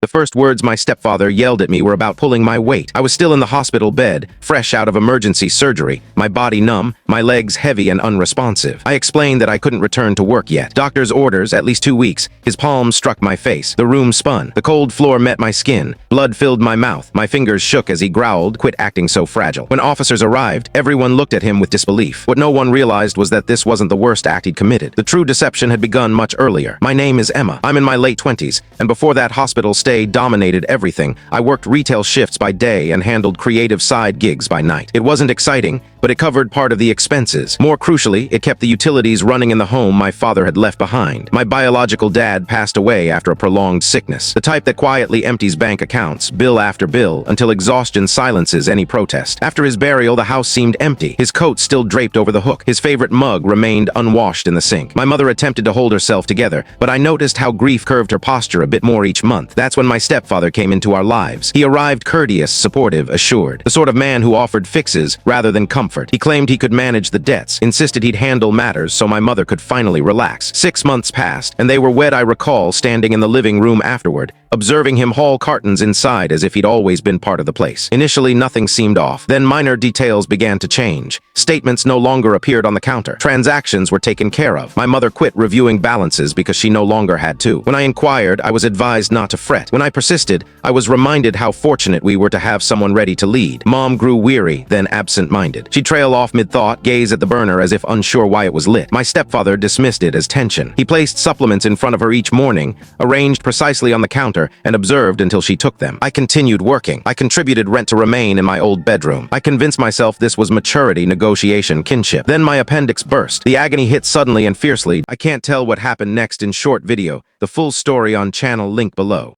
first words my stepfather yelled at me were about pulling my weight. I was still in the hospital bed, fresh out of emergency surgery, my body numb, my legs heavy and unresponsive. I explained that I couldn't return to work yet. Doctor's orders, at least 2 weeks. His palm struck my face. The room spun. The cold floor met my skin. Blood filled my mouth. My fingers shook as he growled, "Quit acting so fragile." When officers arrived, everyone looked at him with disbelief. What no one realized was that this wasn't the worst act he'd committed. The true deception had begun much earlier. My name is Emma. I'm in my late 20s, and before that hospital stay dominated everything. I worked retail shifts by day and handled creative side gigs by night. It wasn't exciting, but it covered part of the expenses. More crucially, it kept the utilities running in the home my father had left behind. My biological dad passed away after a prolonged sickness, the type that quietly empties bank accounts, bill after bill, until exhaustion silences any protest. After his burial, the house seemed empty, his coat still draped over the hook. His favorite mug remained unwashed in the sink. My mother attempted to hold herself together, but I noticed how grief curved her posture a bit more each month. That's when my stepfather came into our lives. He arrived courteous, supportive, assured, the sort of man who offered fixes rather than comfort. He claimed he could manage the debts, insisted he'd handle matters so my mother could finally relax. 6 months passed, and they were wed. I recall standing in the living room afterward, observing him haul cartons inside as if he'd always been part of the place. Initially, nothing seemed off. Then minor details began to change. Statements no longer appeared on the counter. Transactions were taken care of. My mother quit reviewing balances because she no longer had to. When I inquired, I was advised not to fret. When I persisted, I was reminded how fortunate we were to have someone ready to lead. Mom grew weary, then absent-minded. She'd trail off mid-thought, gaze at the burner as if unsure why it was lit. My stepfather dismissed it as tension. He placed supplements in front of her each morning, arranged precisely on the counter, and observed until she took them. I continued working. I contributed rent to remain in my old bedroom. I convinced myself this was maturity, negotiation, kinship. Then my appendix burst. The agony hit suddenly and fiercely. I can't tell what happened next in short video. The full story on channel link below.